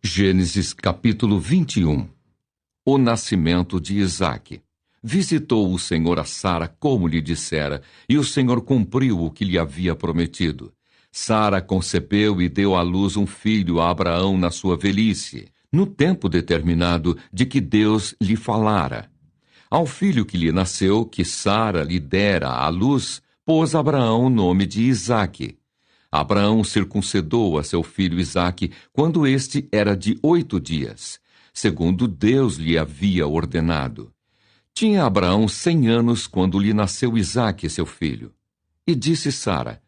Gênesis capítulo 21. O nascimento de Isaque. Visitou o Senhor a Sara como lhe dissera, e o Senhor cumpriu o que lhe havia prometido. Sara concebeu e deu à luz um filho a Abraão na sua velhice, no tempo determinado de que Deus lhe falara. Ao filho que lhe nasceu, que Sara lhe dera à luz, pôs Abraão o nome de Isaque. Abraão circuncidou a seu filho Isaque quando este era de 8 dias, segundo Deus lhe havia ordenado. Tinha Abraão 100 anos quando lhe nasceu Isaque, seu filho. E disse Sara: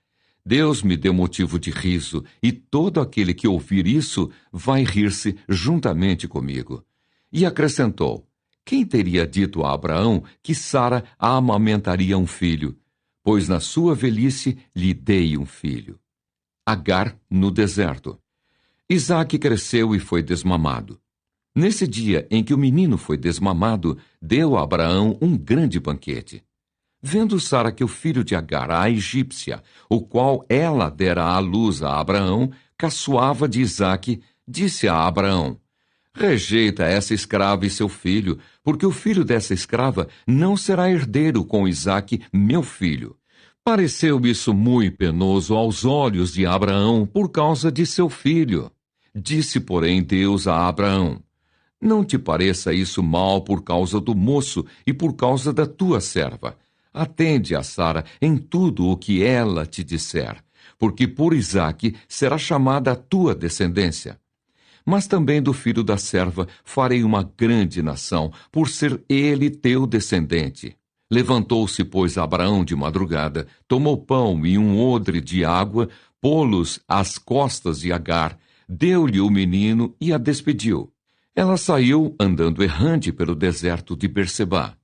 Deus me deu motivo de riso, e todo aquele que ouvir isso vai rir-se juntamente comigo. E acrescentou: Quem teria dito a Abraão que Sara amamentaria um filho? Pois na sua velhice lhe dei um filho. Agar no deserto. Isaque cresceu e foi desmamado. Nesse dia em que o menino foi desmamado, deu a Abraão um grande banquete. Vendo Sara que o filho de Agar, a egípcia, o qual ela dera à luz a Abraão, caçoava de Isaque, disse a Abraão: Rejeita essa escrava e seu filho, porque o filho dessa escrava não será herdeiro com Isaque, meu filho. Pareceu isso muito penoso aos olhos de Abraão por causa de seu filho. Disse, porém, Deus a Abraão: Não te pareça isso mal por causa do moço e por causa da tua serva. Atende a Sara em tudo o que ela te disser, porque por Isaque será chamada a tua descendência. Mas também do filho da serva farei uma grande nação, por ser ele teu descendente. Levantou-se, pois, Abraão de madrugada, tomou pão e um odre de água, pô-los às costas de Agar, deu-lhe o menino e a despediu. Ela saiu andando errante pelo deserto de Bersebá.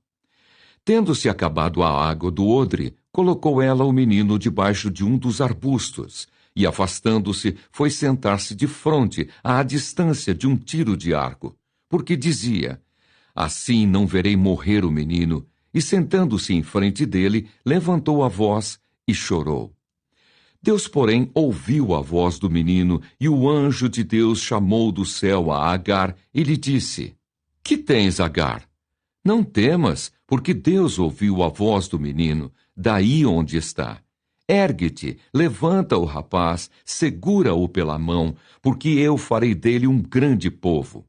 Tendo-se acabado a água do odre, colocou ela o menino debaixo de um dos arbustos, e afastando-se, foi sentar-se de fronte, à distância de um tiro de arco, porque dizia: Assim não verei morrer o menino. E sentando-se em frente dele, levantou a voz e chorou. Deus, porém, ouviu a voz do menino, e o anjo de Deus chamou do céu a Agar e lhe disse: Que tens, Agar? Não temas, porque Deus ouviu a voz do menino, daí onde está. Ergue-te, levanta o rapaz, segura-o pela mão, porque eu farei dele um grande povo.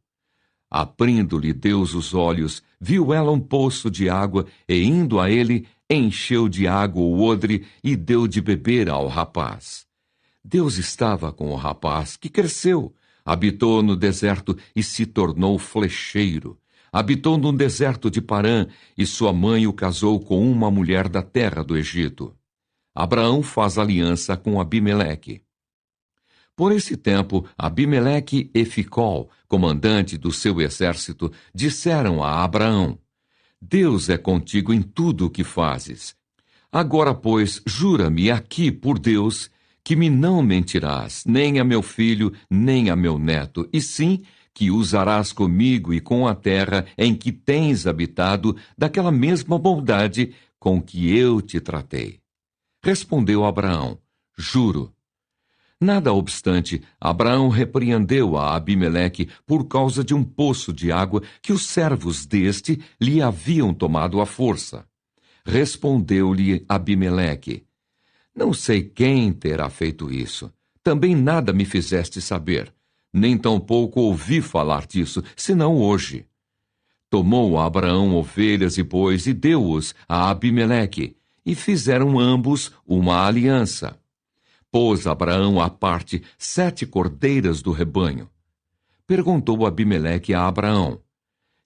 Abrindo-lhe Deus os olhos, viu ela um poço de água, e indo a ele, encheu de água o odre e deu de beber ao rapaz. Deus estava com o rapaz, que cresceu, habitou no deserto e se tornou flecheiro. Habitou no deserto de Parã, e sua mãe o casou com uma mulher da terra do Egito. Abraão faz aliança com Abimeleque. Por esse tempo, Abimeleque e Ficol, comandante do seu exército, disseram a Abraão: Deus é contigo em tudo o que fazes. Agora, pois, jura-me aqui por Deus que me não mentirás, nem a meu filho, nem a meu neto, e sim que usarás comigo e com a terra em que tens habitado daquela mesma bondade com que eu te tratei. Respondeu Abraão: Juro. Nada obstante, Abraão repreendeu a Abimeleque por causa de um poço de água que os servos deste lhe haviam tomado à força. Respondeu-lhe Abimeleque: Não sei quem terá feito isso. Também nada me fizeste saber, nem tampouco ouvi falar disso, senão hoje. Tomou Abraão ovelhas e bois e deu-os a Abimeleque, e fizeram ambos uma aliança. Pôs Abraão à parte 7 cordeiras do rebanho. Perguntou Abimeleque a Abraão: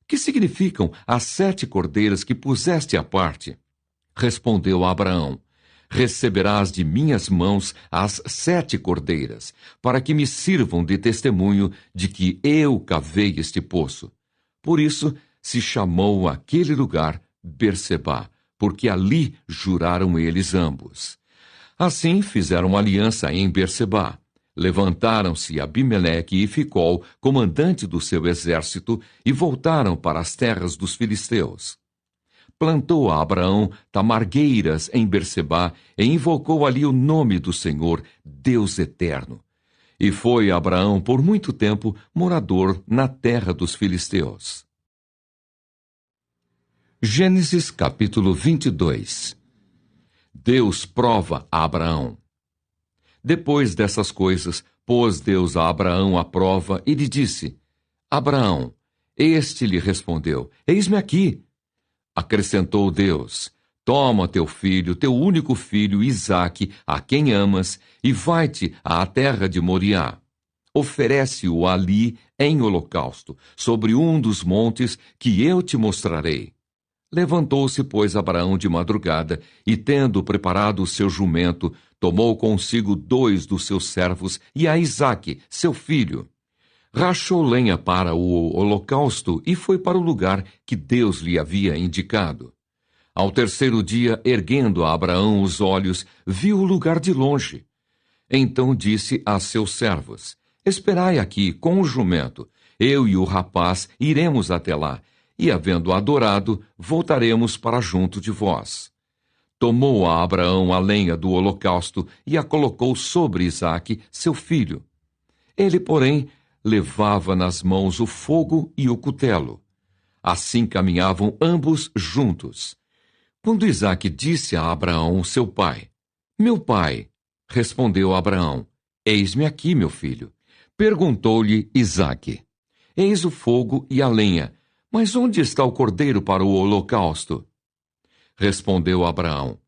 Que significam as 7 cordeiras que puseste à parte? Respondeu Abraão: Receberás de minhas mãos as 7 cordeiras, para que me sirvam de testemunho de que eu cavei este poço. Por isso se chamou aquele lugar Bersebá, porque ali juraram eles ambos. Assim fizeram aliança em Bersebá. Levantaram-se Abimeleque e Ficol, comandante do seu exército, e voltaram para as terras dos filisteus. Plantou a Abraão tamargueiras em Bersebá e invocou ali o nome do Senhor, Deus eterno. E foi Abraão por muito tempo morador na terra dos filisteus. Gênesis capítulo 22. Deus prova a Abraão. Depois dessas coisas, pôs Deus a Abraão à prova e lhe disse: Abraão. Este lhe respondeu: Eis-me aqui. Acrescentou Deus: Toma teu filho, teu único filho, Isaque, a quem amas, e vai-te à terra de Moriá. Oferece-o ali em holocausto, sobre um dos montes que eu te mostrarei. Levantou-se, pois, Abraão de madrugada, e, tendo preparado o seu jumento, tomou consigo 2 dos seus servos e a Isaque, seu filho. Rachou lenha para o holocausto e foi para o lugar que Deus lhe havia indicado. Ao terceiro dia, erguendo a Abraão os olhos, viu o lugar de longe. Então disse a seus servos: Esperai aqui com o jumento, eu e o rapaz iremos até lá, e, havendo adorado, voltaremos para junto de vós. Tomou a Abraão a lenha do holocausto e a colocou sobre Isaque, seu filho. Ele, porém, levava nas mãos o fogo e o cutelo. Assim caminhavam ambos juntos. Quando Isaque disse a Abraão, seu pai: Meu pai, respondeu Abraão: Eis-me aqui, meu filho. Perguntou-lhe Isaque: Eis o fogo e a lenha, mas onde está o cordeiro para o holocausto? Respondeu Abraão: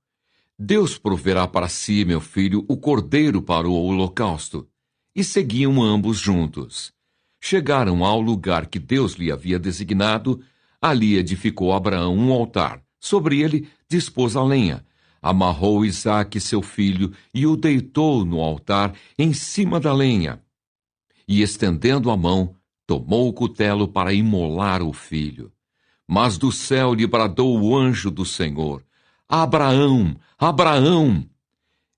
Deus proverá para si, meu filho, o cordeiro para o holocausto. E seguiam ambos juntos. Chegaram ao lugar que Deus lhe havia designado. Ali edificou Abraão um altar. Sobre ele dispôs a lenha. Amarrou Isaque, seu filho, e o deitou no altar em cima da lenha. E, estendendo a mão, tomou o cutelo para imolar o filho. Mas do céu lhe bradou o anjo do Senhor: Abraão, Abraão!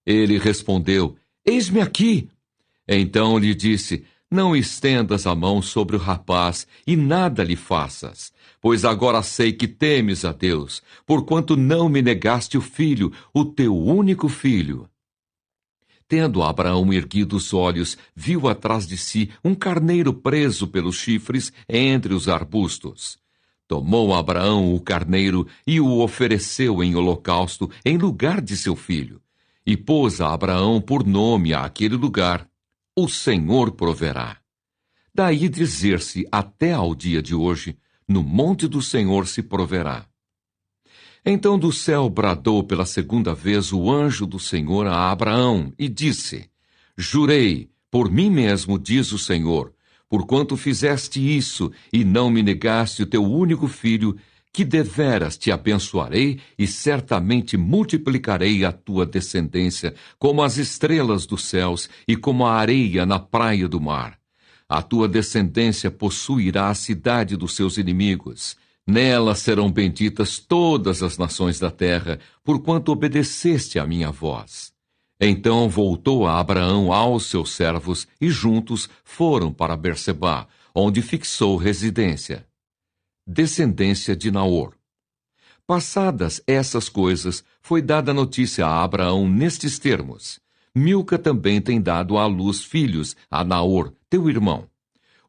Ele respondeu: Eis-me aqui. Então lhe disse: Não estendas a mão sobre o rapaz e nada lhe faças, pois agora sei que temes a Deus, porquanto não me negaste o filho, o teu único filho. Tendo Abraão erguido os olhos, viu atrás de si um carneiro preso pelos chifres entre os arbustos. Tomou Abraão o carneiro e o ofereceu em holocausto em lugar de seu filho. E pôs a Abraão por nome àquele lugar: O Senhor proverá. Daí dizer-se até ao dia de hoje: No monte do Senhor se proverá. Então do céu bradou pela segunda vez o anjo do Senhor a Abraão e disse: Jurei, por mim mesmo, diz o Senhor, porquanto fizeste isso e não me negaste o teu único filho, que deveras te abençoarei e certamente multiplicarei a tua descendência como as estrelas dos céus e como a areia na praia do mar. A tua descendência possuirá a cidade dos seus inimigos. Nela serão benditas todas as nações da terra, porquanto obedeceste à minha voz. Então voltou a Abraão aos seus servos e juntos foram para Bersebá, onde fixou residência. Descendência de Naor. Passadas essas coisas, foi dada notícia a Abraão nestes termos: Milca também tem dado à luz filhos a Naor, teu irmão.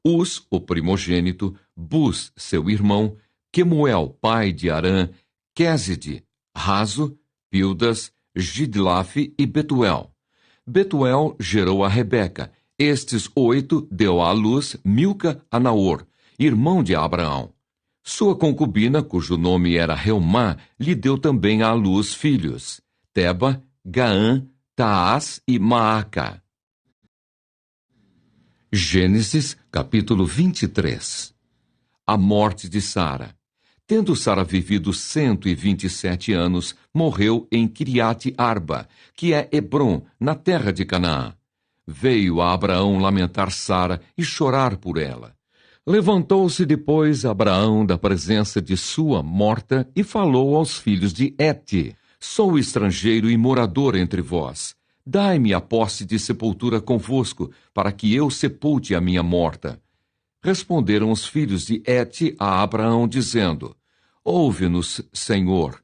Uz, o primogênito, Bus, seu irmão, Quemuel, pai de Arã, Quéside, Razo, Pildas, Gidlaf e Betuel. Betuel gerou a Rebeca. Estes 8 deu à luz Milca a Naor, irmão de Abraão. Sua concubina, cujo nome era Reumá, lhe deu também à luz filhos: Teba, Gaã, Taás e Maaca. Gênesis, capítulo 23. A morte de Sara. Tendo Sara vivido 127 anos, morreu em Kiriate Arba, que é Hebrom, na terra de Canaã. Veio a Abraão lamentar Sara e chorar por ela. Levantou-se depois Abraão da presença de sua morta e falou aos filhos de Hete: Sou estrangeiro e morador entre vós. Dai-me a posse de sepultura convosco, para que eu sepulte a minha morta. Responderam os filhos de Hete a Abraão, dizendo: Ouve-nos, Senhor.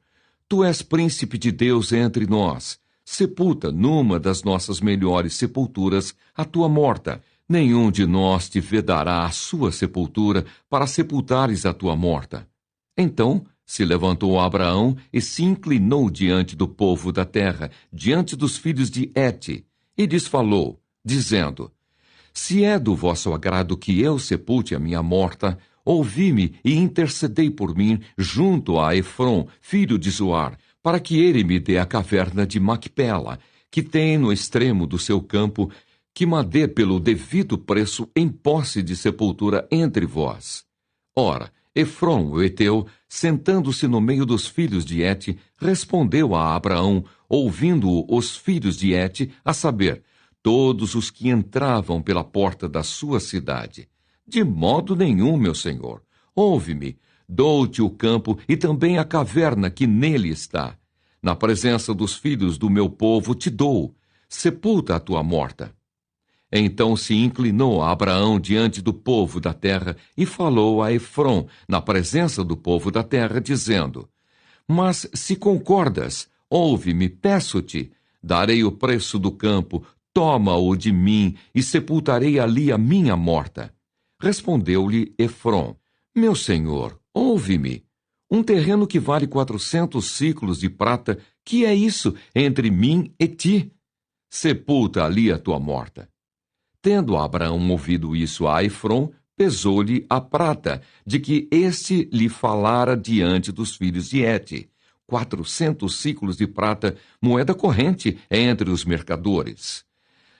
Tu és príncipe de Deus entre nós. Sepulta numa das nossas melhores sepulturas a tua morta. Nenhum de nós te vedará a sua sepultura para sepultares a tua morta. Então se levantou Abraão e se inclinou diante do povo da terra, diante dos filhos de Hete, e lhes falou, dizendo: Se é do vosso agrado que eu sepulte a minha morta, ouvi-me e intercedei por mim junto a Efrom, filho de Zoar, para que ele me dê a caverna de Macpela, que tem no extremo do seu campo, que me dê pelo devido preço em posse de sepultura entre vós. Ora, Efrom, o heteu, sentando-se no meio dos filhos de Hete, respondeu a Abraão, ouvindo-o os filhos de Hete, a saber, todos os que entravam pela porta da sua cidade: De modo nenhum, meu senhor. Ouve-me, dou-te o campo e também a caverna que nele está. Na presença dos filhos do meu povo te dou. Sepulta a tua morta. Então se inclinou Abraão diante do povo da terra e falou a Efrom, na presença do povo da terra, dizendo: Mas se concordas, ouve-me, peço-te, darei o preço do campo, toma-o de mim e sepultarei ali a minha morta. Respondeu-lhe Efrom: Meu senhor, ouve-me. Um terreno que vale 400 siclos de prata, que é isso entre mim e ti? Sepulta ali a tua morta. Tendo Abraão ouvido isso a Efrom, pesou-lhe a prata, de que este lhe falara diante dos filhos de Hete. 400 siclos de prata, moeda corrente entre os mercadores.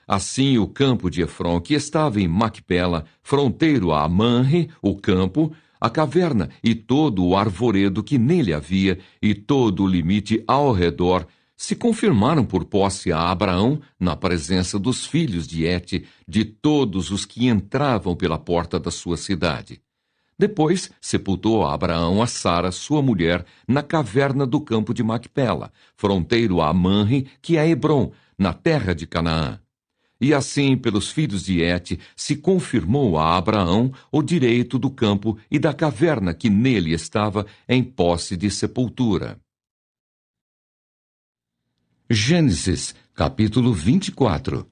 Assim o campo de Efrom, que estava em Macpela, fronteiro a Manre, o campo, a caverna e todo o arvoredo que nele havia, e todo o limite ao redor, se confirmaram por posse a Abraão, na presença dos filhos de Hete, de todos os que entravam pela porta da sua cidade. Depois sepultou Abraão a Sara, sua mulher, na caverna do campo de Macpela, fronteiro a Manre, que é Hebrom, na terra de Canaã. E assim, pelos filhos de Hete, se confirmou a Abraão o direito do campo e da caverna que nele estava em posse de sepultura. Gênesis, capítulo 24.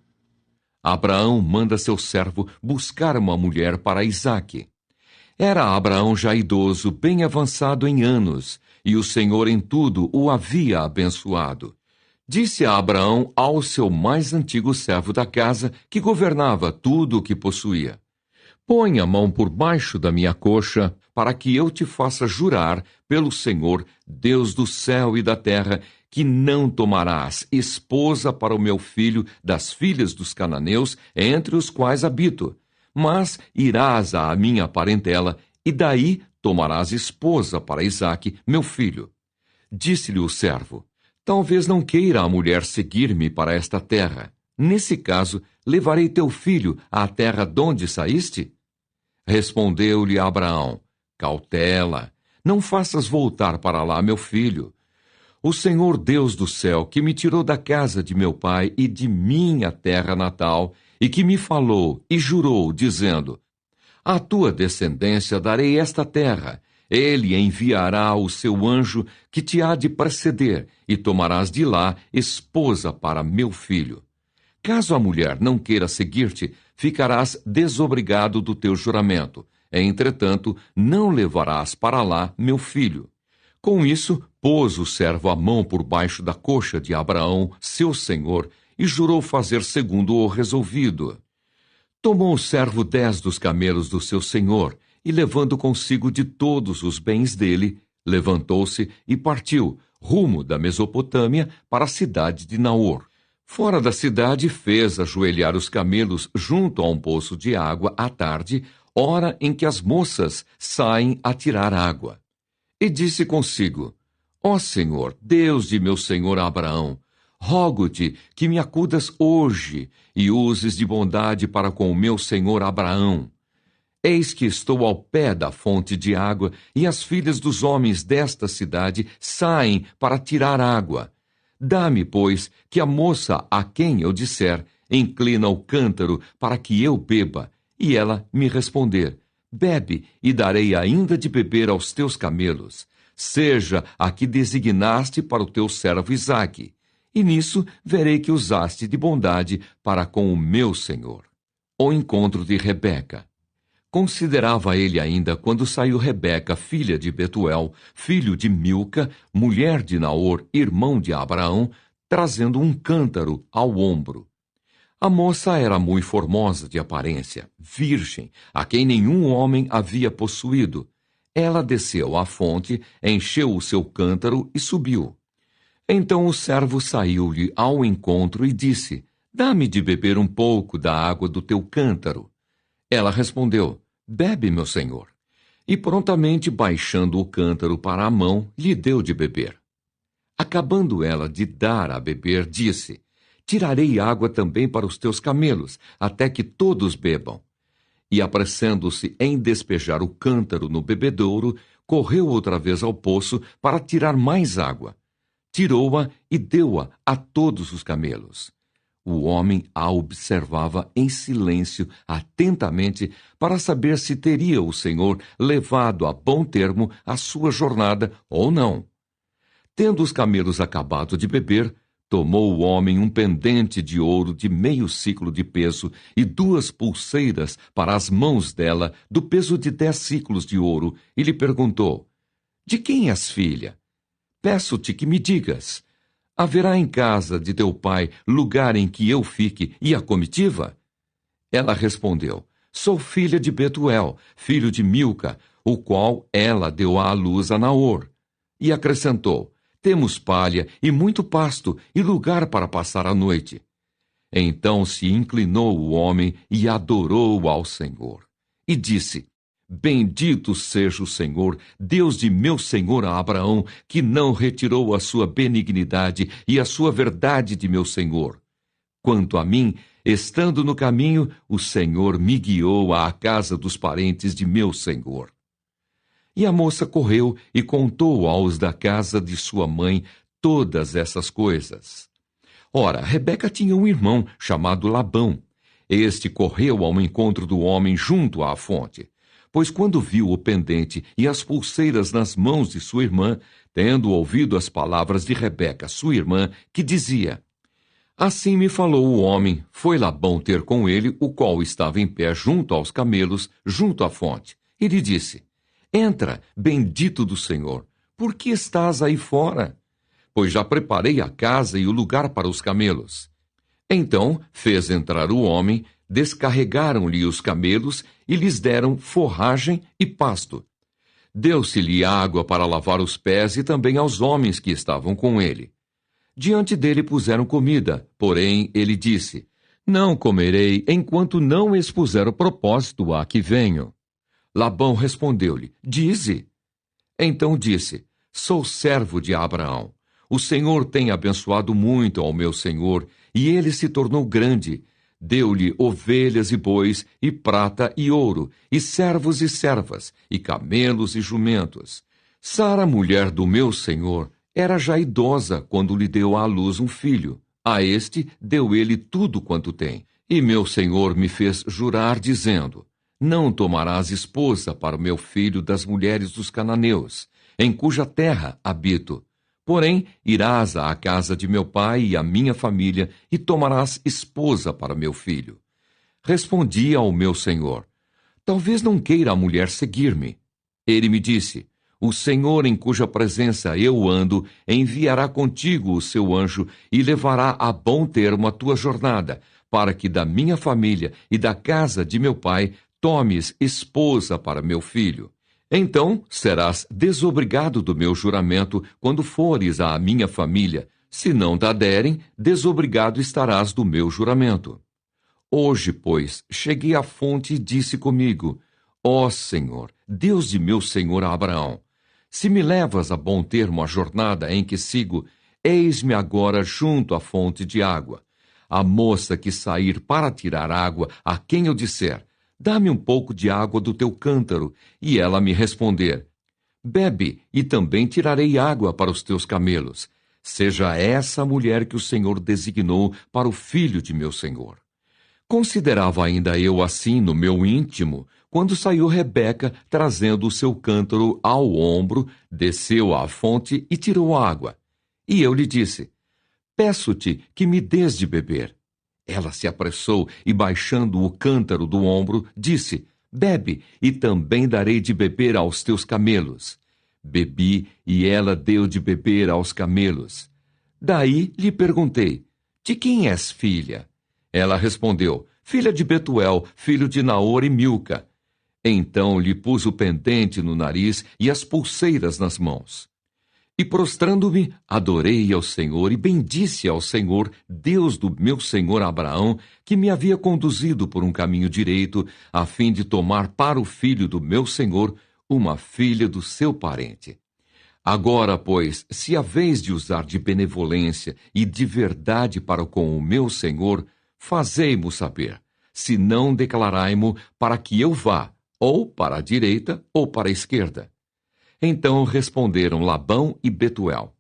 Abraão manda seu servo buscar uma mulher para Isaque. Era Abraão já idoso, bem avançado em anos, e o Senhor em tudo o havia abençoado. Disse a Abraão ao seu mais antigo servo da casa, que governava tudo o que possuía: Põe a mão por baixo da minha coxa, para que eu te faça jurar pelo Senhor, Deus do céu e da terra, que não tomarás esposa para o meu filho das filhas dos cananeus, entre os quais habito, mas irás à minha parentela, e daí tomarás esposa para Isaque, meu filho. Disse-lhe o servo: Talvez não queira a mulher seguir-me para esta terra. Nesse caso, levarei teu filho à terra donde saíste? Respondeu-lhe Abraão: Cautela, não faças voltar para lá meu filho. O Senhor Deus do céu, que me tirou da casa de meu pai e de minha terra natal, e que me falou e jurou, dizendo: À tua descendência darei esta terra. Ele enviará o seu anjo que te há de preceder, e tomarás de lá esposa para meu filho. Caso a mulher não queira seguir-te, ficarás desobrigado do teu juramento. Entretanto, não levarás para lá meu filho. Com isso, pôs o servo a mão por baixo da coxa de Abraão, seu senhor, e jurou fazer segundo o resolvido. Tomou o servo 10 dos camelos do seu senhor, e levando consigo de todos os bens dele, levantou-se e partiu, rumo da Mesopotâmia, para a cidade de Naor. Fora da cidade, fez ajoelhar os camelos junto a um poço de água à tarde, hora em que as moças saem a tirar água. E disse consigo: Ó Senhor, Deus de meu senhor Abraão, rogo-te que me acudas hoje e uses de bondade para com o meu senhor Abraão. Eis que estou ao pé da fonte de água, e as filhas dos homens desta cidade saem para tirar água. Dá-me, pois, que a moça a quem eu disser, inclina o cântaro para que eu beba, e ela me responder: Bebe, e darei ainda de beber aos teus camelos. Seja a que designaste para o teu servo Isaque. e nisso verei que usaste de bondade para com o meu senhor. O encontro de Rebeca. Considerava ele ainda quando saiu Rebeca, filha de Betuel, filho de Milca, mulher de Naor, irmão de Abraão, trazendo um cântaro ao ombro. A moça era muito formosa de aparência, virgem, a quem nenhum homem havia possuído. Ela desceu à fonte, encheu o seu cântaro e subiu. Então o servo saiu-lhe ao encontro e disse: Dá-me de beber um pouco da água do teu cântaro. Ela respondeu: Bebe, meu senhor. E prontamente, baixando o cântaro para a mão, lhe deu de beber. Acabando ela de dar a beber, disse: Tirarei água também para os teus camelos, até que todos bebam. E apressando-se em despejar o cântaro no bebedouro, correu outra vez ao poço para tirar mais água. Tirou-a e deu-a a todos os camelos. O homem a observava em silêncio, atentamente, para saber se teria o Senhor levado a bom termo a sua jornada ou não. Tendo os camelos acabado de beber, tomou o homem um pendente de ouro de meio siclo de peso e 2 pulseiras para as mãos dela, do peso de 10 siclos de ouro, e lhe perguntou: De quem és filha? Peço-te que me digas: haverá em casa de teu pai lugar em que eu fique e a comitiva? Ela respondeu: Sou filha de Betuel, filho de Milca, o qual ela deu à luz a Naor. E acrescentou: Temos palha e muito pasto e lugar para passar a noite. Então se inclinou o homem e adorou ao Senhor. E disse: Bendito seja o Senhor, Deus de meu senhor Abraão, que não retirou a sua benignidade e a sua verdade de meu senhor. Quanto a mim, estando no caminho, o Senhor me guiou à casa dos parentes de meu senhor. E a moça correu e contou aos da casa de sua mãe todas essas coisas. Ora, Rebeca tinha um irmão chamado Labão. Este correu ao encontro do homem junto à fonte. Pois quando viu o pendente e as pulseiras nas mãos de sua irmã, tendo ouvido as palavras de Rebeca, sua irmã, que dizia: Assim me falou o homem, foi Labão ter com ele, o qual estava em pé junto aos camelos, junto à fonte. E lhe disse: Entra, bendito do Senhor, por que estás aí fora? Pois já preparei a casa e o lugar para os camelos. Então fez entrar o homem, descarregaram-lhe os camelos e lhes deram forragem e pasto. Deu-se-lhe água para lavar os pés e também aos homens que estavam com ele. Diante dele puseram comida, porém ele disse: Não comerei enquanto não expuser o propósito a que venho. Labão respondeu-lhe: Dize. Então disse: Sou servo de Abraão. O Senhor tem abençoado muito ao meu senhor, e ele se tornou grande. Deu-lhe ovelhas e bois, e prata e ouro, e servos e servas, e camelos e jumentos. Sara, mulher do meu senhor, era já idosa quando lhe deu à luz um filho. A este deu ele tudo quanto tem. E meu senhor me fez jurar, dizendo: Não tomarás esposa para o meu filho das mulheres dos cananeus, em cuja terra habito. Porém, irás à casa de meu pai e à minha família, e tomarás esposa para meu filho. Respondi ao meu senhor: Talvez não queira a mulher seguir-me. Ele me disse: O Senhor em cuja presença eu ando, enviará contigo o seu anjo e levará a bom termo a tua jornada, para que da minha família e da casa de meu pai tomes esposa para meu filho. Então serás desobrigado do meu juramento quando fores à minha família. Se não te derem, desobrigado estarás do meu juramento. Hoje, pois, cheguei à fonte e disse comigo: Ó Senhor, Deus de meu senhor Abraão, se me levas a bom termo a jornada em que sigo, eis-me agora junto à fonte de água. A moça que sair para tirar água, a quem eu disser: Dá-me um pouco de água do teu cântaro, e ela me responder: Bebe, e também tirarei água para os teus camelos. Seja essa a mulher que o Senhor designou para o filho de meu senhor. Considerava ainda eu assim no meu íntimo, quando saiu Rebeca, trazendo o seu cântaro ao ombro, desceu à fonte e tirou água. E eu lhe disse: peço-te que me dês de beber. Ela se apressou e, baixando o cântaro do ombro, disse: Bebe, e também darei de beber aos teus camelos. Bebi, e ela deu de beber aos camelos. Daí lhe perguntei: De quem és filha? Ela respondeu: Filha de Betuel, filho de Naor e Milca. Então lhe pus o pendente no nariz e as pulseiras nas mãos. E prostrando-me, adorei ao Senhor e bendisse ao Senhor, Deus do meu senhor Abraão, que me havia conduzido por um caminho direito, a fim de tomar para o filho do meu senhor uma filha do seu parente. Agora, pois, se haveis de usar de benevolência e de verdade para com o meu senhor, fazei-mo saber, se não declarai-mo para que eu vá, ou para a direita ou para a esquerda. Então responderam Labão e Betuel: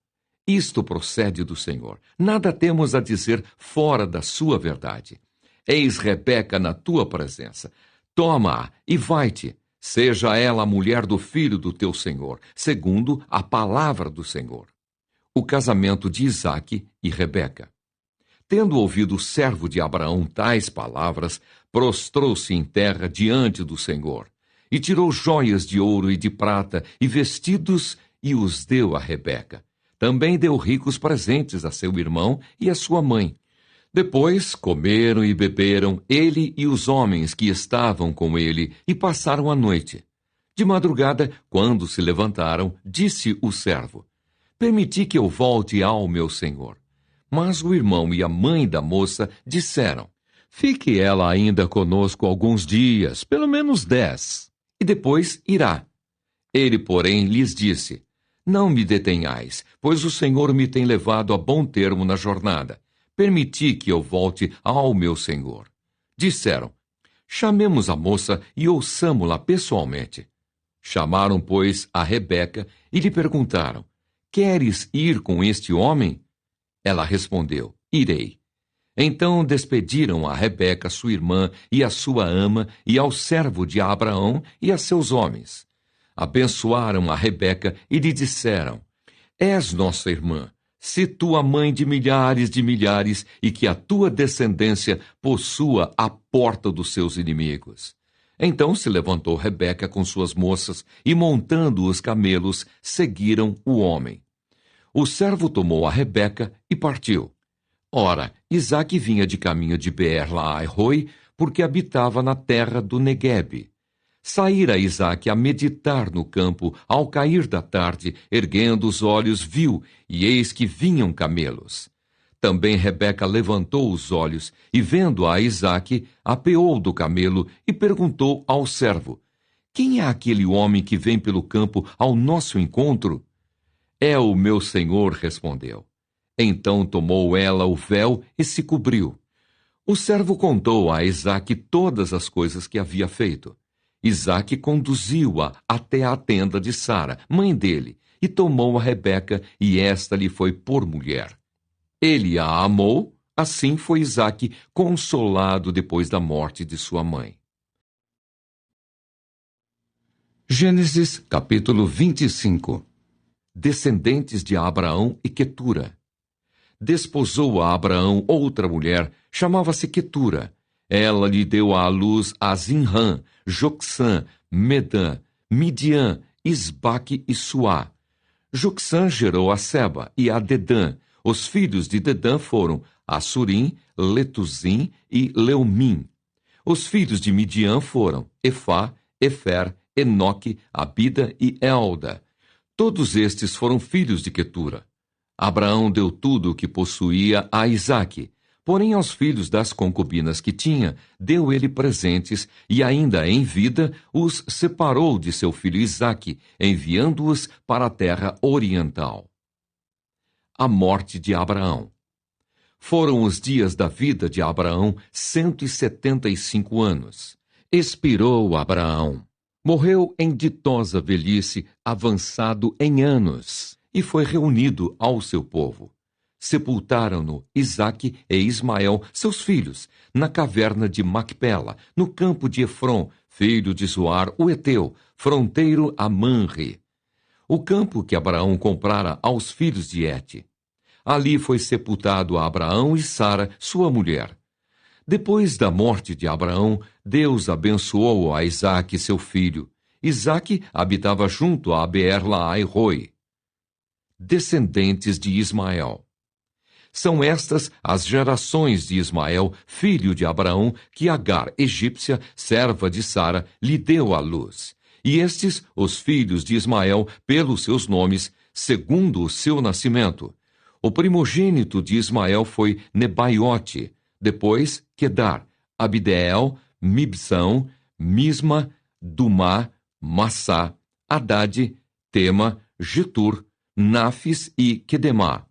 Isto procede do Senhor. Nada temos a dizer fora da sua verdade. Eis Rebeca na tua presença. Toma-a e vai-te. Seja ela a mulher do filho do teu senhor, segundo a palavra do Senhor. O casamento de Isaque e Rebeca. Tendo ouvido o servo de Abraão tais palavras, prostrou-se em terra diante do Senhor. E tirou joias de ouro e de prata e vestidos e os deu a Rebeca. Também deu ricos presentes a seu irmão e a sua mãe. Depois comeram e beberam ele e os homens que estavam com ele e passaram a noite. De madrugada, quando se levantaram, disse o servo: Permiti que eu volte ao meu senhor. Mas o irmão e a mãe da moça disseram: Fique ela ainda conosco alguns dias, pelo menos 10. E depois irá. Ele, porém, lhes disse: Não me detenhais, pois o Senhor me tem levado a bom termo na jornada. Permiti que eu volte ao meu senhor. Disseram: Chamemos a moça e ouçamo-la pessoalmente. Chamaram, pois, a Rebeca e lhe perguntaram: Queres ir com este homem? Ela respondeu: Irei. Então despediram a Rebeca, sua irmã, e a sua ama, e ao servo de Abraão e a seus homens. Abençoaram a Rebeca e lhe disseram: És nossa irmã, se tua mãe de milhares, e que a tua descendência possua a porta dos seus inimigos. Então se levantou Rebeca com suas moças, e montando os camelos, seguiram o homem. O servo tomou a Rebeca e partiu. Ora, Isaque vinha de caminho de Beer-Lahai-Roi, porque habitava na terra do Neguebe. Saíra Isaque a meditar no campo, ao cair da tarde, erguendo os olhos, viu, e eis que vinham camelos. Também Rebeca levantou os olhos, e vendo a Isaque, apeou do camelo e perguntou ao servo: Quem é aquele homem que vem pelo campo ao nosso encontro? É o meu senhor, respondeu. Então tomou ela o véu e se cobriu. O servo contou a Isaque todas as coisas que havia feito. Isaque conduziu-a até a tenda de Sara, mãe dele, e tomou a Rebeca, e esta lhe foi por mulher. Ele a amou, assim foi Isaque consolado depois da morte de sua mãe. Gênesis capítulo 25. Descendentes de Abraão e Quetura. Desposou a Abraão outra mulher, chamava-se Quetura. Ela lhe deu à luz a Zinrã, Jocsã, Medã, Midian, Isbaque e Suá. Jocsã gerou a Seba e a Dedã. Os filhos de Dedã foram Assurim, Letuzim e Leumim. Os filhos de Midian foram Efá, Efer, Enoque, Abida e Elda. Todos estes foram filhos de Quetura. Abraão deu tudo o que possuía a Isaque, porém aos filhos das concubinas que tinha, deu ele presentes, e ainda em vida os separou de seu filho Isaque, enviando-os para a terra oriental. A morte de Abraão. Foram os dias da vida de Abraão 175 anos. Expirou Abraão. Morreu em ditosa velhice, avançado em anos, e foi reunido ao seu povo. Sepultaram-no Isaque e Ismael, seus filhos, na caverna de Macpela, no campo de Efron, filho de Zoar, o Eteu, fronteiro a Manre, o campo que Abraão comprara aos filhos de Et. Ali foi sepultado Abraão e Sara, sua mulher. Depois da morte de Abraão, Deus abençoou a Isaque, seu filho. Isaque habitava junto a Beer-Lahai-Roi. Descendentes de Ismael. São estas as gerações de Ismael, filho de Abraão, que Agar, egípcia, serva de Sara, lhe deu à luz. E estes, os filhos de Ismael, pelos seus nomes, segundo o seu nascimento. O primogênito de Ismael foi Nebaiote, depois Quedar, Abdeel, Mibsão, Misma, Dumá, Massá, Hadade, Tema, Getur, Nafis e Quedemá.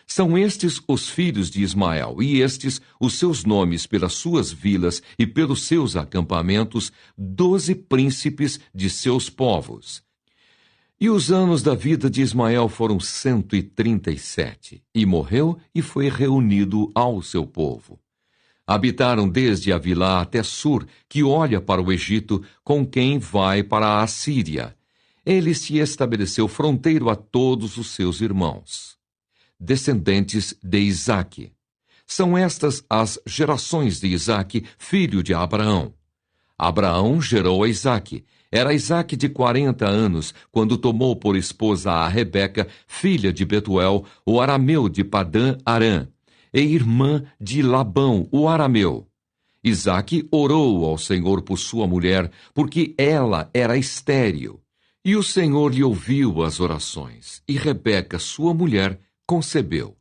São estes os filhos de Ismael, e estes os seus nomes pelas suas vilas e pelos seus acampamentos, 12 príncipes de seus povos. E os anos da vida de Ismael foram 137, e morreu e foi reunido ao seu povo. Habitaram desde Avilá até Sur, que olha para o Egito, com quem vai para a Assíria. Ele se estabeleceu fronteiro a todos os seus irmãos. Descendentes de Isaque. São estas as gerações de Isaque, filho de Abraão. Abraão gerou a Isaque. Era Isaque de 40 anos, quando tomou por esposa a Rebeca, filha de Betuel, o arameu de Padã-Arã, e irmã de Labão, o arameu. Isaque orou ao Senhor por sua mulher, porque ela era estéril. E o Senhor lhe ouviu as orações, e Rebeca, sua mulher, concebeu.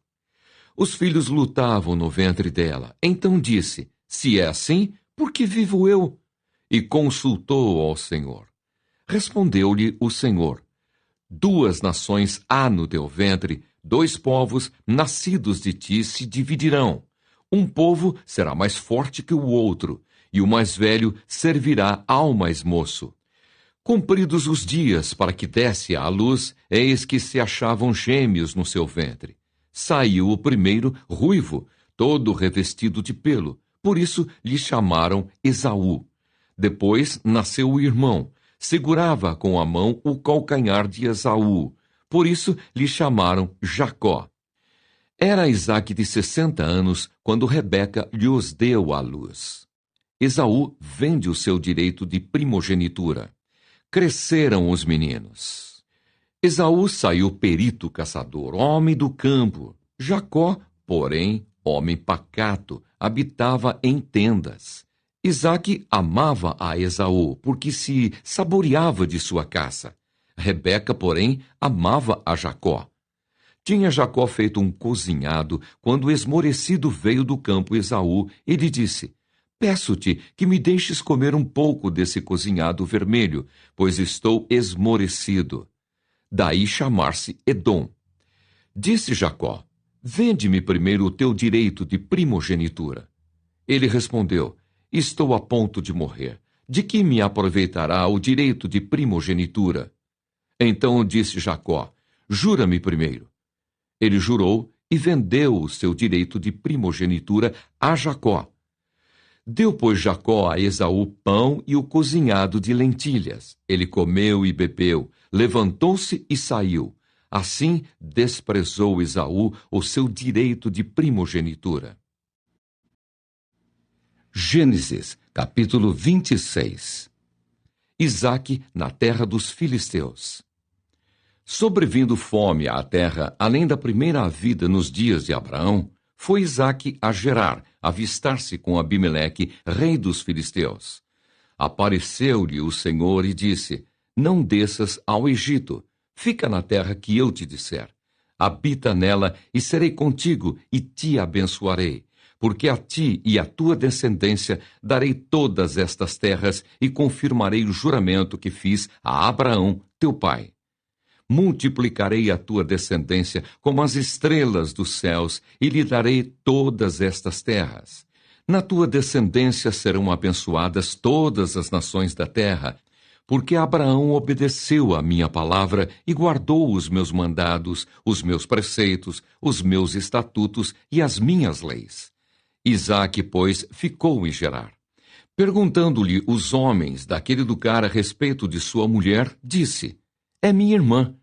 Os filhos lutavam no ventre dela. Então disse: se é assim, por que vivo eu? E consultou ao Senhor. Respondeu-lhe o Senhor: 2 nações há no teu ventre, 2 povos nascidos de ti se dividirão. Um povo será mais forte que o outro, e o mais velho servirá ao mais moço. Cumpridos os dias para que desse à luz, eis que se achavam gêmeos no seu ventre. Saiu o primeiro ruivo, todo revestido de pelo, por isso lhe chamaram Esaú. Depois nasceu o irmão, segurava com a mão o calcanhar de Esaú, por isso lhe chamaram Jacó. Era Isaque de 60 anos quando Rebeca lhes deu à luz. Esaú vende o seu direito de primogenitura. Cresceram os meninos. Esaú saiu perito caçador, homem do campo. Jacó, porém, homem pacato, habitava em tendas. Isaque amava a Esaú, porque se saboreava de sua caça. Rebeca, porém, amava a Jacó. Tinha Jacó feito um cozinhado, quando esmorecido veio do campo Esaú e lhe disse: peço-te que me deixes comer um pouco desse cozinhado vermelho, pois estou esmorecido. Daí chamar-se Edom. Disse Jacó: vende-me primeiro o teu direito de primogenitura. Ele respondeu: estou a ponto de morrer. De que me aproveitará o direito de primogenitura? Então disse Jacó: jura-me primeiro. Ele jurou e vendeu o seu direito de primogenitura a Jacó. Deu, pois, Jacó a Esaú pão e o cozinhado de lentilhas. Ele comeu e bebeu, levantou-se e saiu. Assim desprezou Esaú o seu direito de primogenitura. Gênesis, capítulo 26. Isaque na terra dos filisteus. Sobrevindo fome à terra, além da primeira vida nos dias de Abraão, foi Isaque a Gerar, avistar-se com Abimeleque, rei dos filisteus. Apareceu-lhe o Senhor e disse: não desças ao Egito, fica na terra que eu te disser. Habita nela e serei contigo e te abençoarei, porque a ti e à tua descendência darei todas estas terras e confirmarei o juramento que fiz a Abraão, teu pai. Multiplicarei a tua descendência como as estrelas dos céus, e lhe darei todas estas terras. Na tua descendência serão abençoadas todas as nações da terra, porque Abraão obedeceu à minha palavra e guardou os meus mandados, os meus preceitos, os meus estatutos e as minhas leis. Isaque, pois, ficou em Gerar. Perguntando-lhe os homens daquele lugar a respeito de sua mulher, disse: é minha irmã,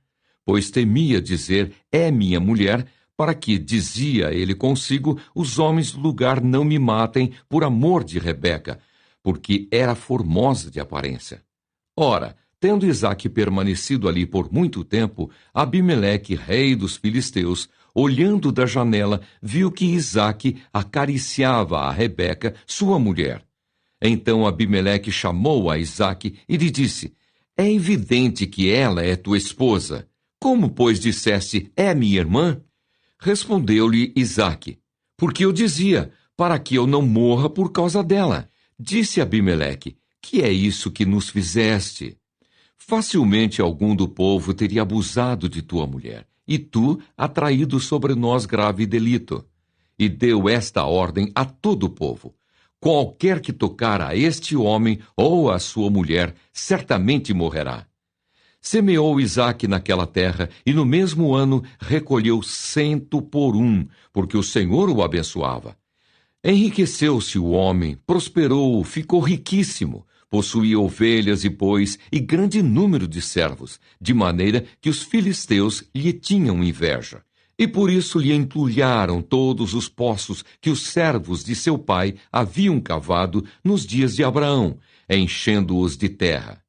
pois temia dizer: é minha mulher, para que, dizia ele consigo, os homens do lugar não me matem por amor de Rebeca, porque era formosa de aparência. Ora, tendo Isaque permanecido ali por muito tempo, Abimeleque, rei dos filisteus, olhando da janela, viu que Isaque acariciava a Rebeca, sua mulher. Então Abimeleque chamou a Isaque e lhe disse: É evidente que ela é tua esposa. Como, pois, disseste, é minha irmã? Respondeu-lhe Isaque: Porque eu dizia, para que eu não morra por causa dela. Disse Abimeleque: Que é isso que nos fizeste? Facilmente algum do povo teria abusado de tua mulher, e tu atraído sobre nós grave delito. E deu esta ordem a todo o povo: Qualquer que tocar a este homem ou a sua mulher, certamente morrerá. Semeou Isaque naquela terra, e no mesmo ano recolheu 100 por um, porque o Senhor o abençoava. Enriqueceu-se o homem, prosperou, ficou riquíssimo, possuía ovelhas e bois e grande número de servos, de maneira que os filisteus lhe tinham inveja. E por isso lhe entulharam todos os poços que os servos de seu pai haviam cavado nos dias de Abraão, enchendo-os de terra.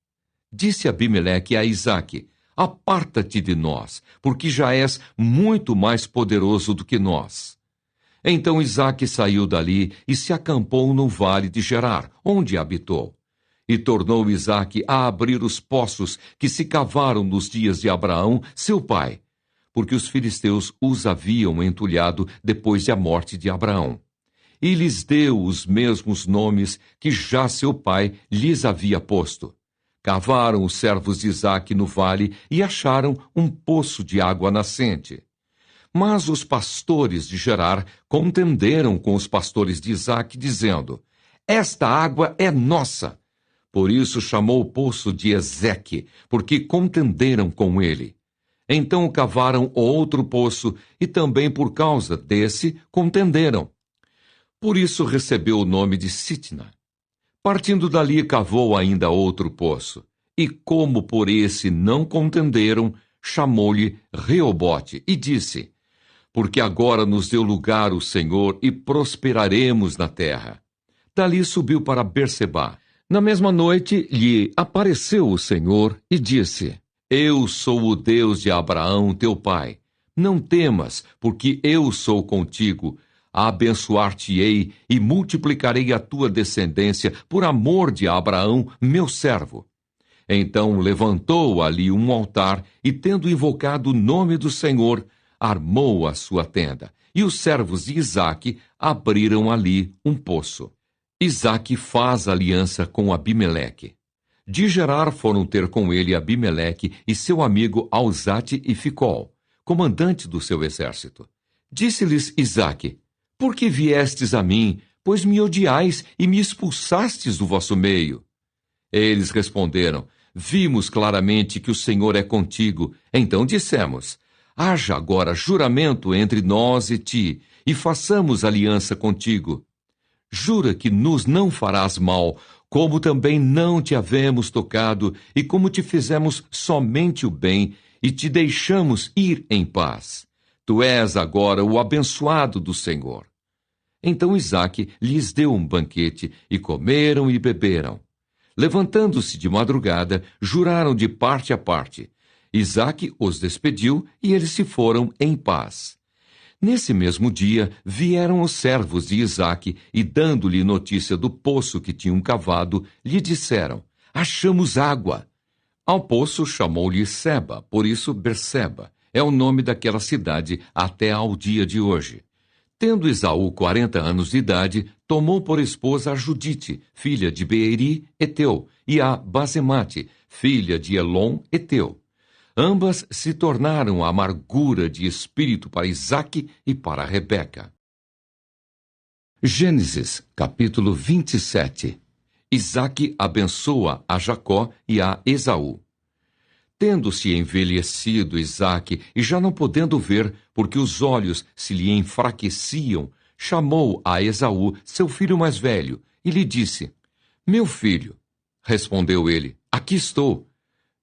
Disse Abimeleque a Isaque: Aparta-te de nós, porque já és muito mais poderoso do que nós. Então Isaque saiu dali e se acampou no vale de Gerar, onde habitou. E tornou Isaque a abrir os poços que se cavaram nos dias de Abraão, seu pai, porque os filisteus os haviam entulhado depois da morte de Abraão. E lhes deu os mesmos nomes que já seu pai lhes havia posto. Cavaram os servos de Isaque no vale e acharam um poço de água nascente. Mas os pastores de Gerar contenderam com os pastores de Isaque, dizendo: Esta água é nossa. Por isso chamou o poço de Ezeque, porque contenderam com ele. Então cavaram outro poço, e também por causa desse contenderam. Por isso recebeu o nome de Sitna. Partindo dali, cavou ainda outro poço. E como por esse não contenderam, chamou-lhe Reobote, e disse: Porque agora nos deu lugar o Senhor, e prosperaremos na terra. Dali subiu para Berseba. Na mesma noite lhe apareceu o Senhor, e disse: Eu sou o Deus de Abraão, teu pai. Não temas, porque eu sou contigo. Abençoar-te-ei e multiplicarei a tua descendência por amor de Abraão, meu servo. Então levantou ali um altar e, tendo invocado o nome do Senhor, armou a sua tenda. E os servos de Isaque abriram ali um poço. Isaque faz aliança com Abimeleque. De Gerar foram ter com ele Abimeleque e seu amigo Alzate e Ficol, comandante do seu exército. Disse-lhes Isaque: Por que viestes a mim, pois me odiais e me expulsastes do vosso meio? Eles responderam: Vimos claramente que o Senhor é contigo. Então dissemos: Haja agora juramento entre nós e ti, e façamos aliança contigo. Jura que nos não farás mal, como também não te havemos tocado, e como te fizemos somente o bem, e te deixamos ir em paz. Tu és agora o abençoado do Senhor. Então Isaque lhes deu um banquete, e comeram e beberam. Levantando-se de madrugada, juraram de parte a parte. Isaque os despediu, e eles se foram em paz. Nesse mesmo dia, vieram os servos de Isaque, e dando-lhe notícia do poço que tinham cavado, lhe disseram: Achamos água. Ao poço chamou-lhe Seba, por isso Berseba. É o nome daquela cidade até ao dia de hoje. Tendo Esaú 40 anos de idade, tomou por esposa a Judite, filha de Beeri, Eteu, e a Basemate, filha de Elon, Eteu. Ambas se tornaram amargura de espírito para Isaque e para Rebeca. Gênesis, capítulo 27. Isaque abençoa a Jacó e a Esaú. Tendo-se envelhecido Isaque e já não podendo ver, porque os olhos se lhe enfraqueciam, chamou a Esaú, seu filho mais velho, e lhe disse: Meu filho. Respondeu ele: Aqui estou.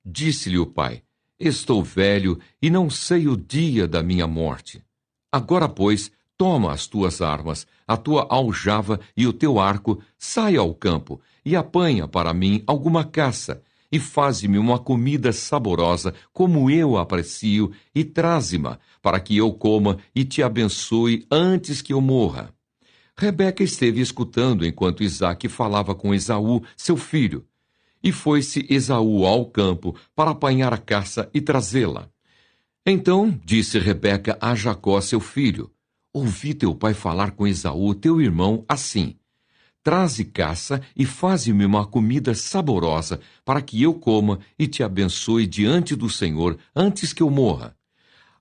Disse-lhe o pai: Estou velho e não sei o dia da minha morte. Agora, pois, toma as tuas armas, a tua aljava e o teu arco, sai ao campo e apanha para mim alguma caça, e faze-me uma comida saborosa, como eu aprecio, e traze-ma, para que eu coma e te abençoe antes que eu morra. Rebeca esteve escutando enquanto Isaque falava com Esaú, seu filho. E foi-se Esaú ao campo para apanhar a caça e trazê-la. Então disse Rebeca a Jacó, seu filho: ouvi teu pai falar com Esaú, teu irmão, assim: traze caça e faze-me uma comida saborosa, para que eu coma e te abençoe diante do Senhor antes que eu morra.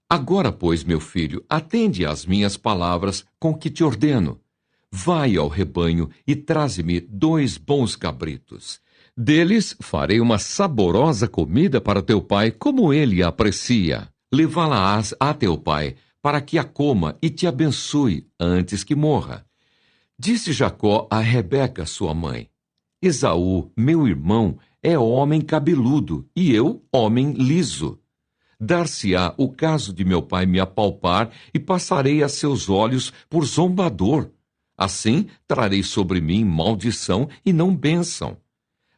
Agora, pois, meu filho, atende às minhas palavras com que te ordeno. Vai ao rebanho e traze-me 2 bons cabritos. Deles farei uma saborosa comida para teu pai, como ele a aprecia. Levá-la-ás a teu pai, para que a coma e te abençoe antes que morra. Disse Jacó a Rebeca, sua mãe: Esaú, meu irmão, é homem cabeludo, e eu, homem liso. Dar-se-á o caso de meu pai me apalpar, e passarei a seus olhos por zombador. Assim trarei sobre mim maldição e não bênção.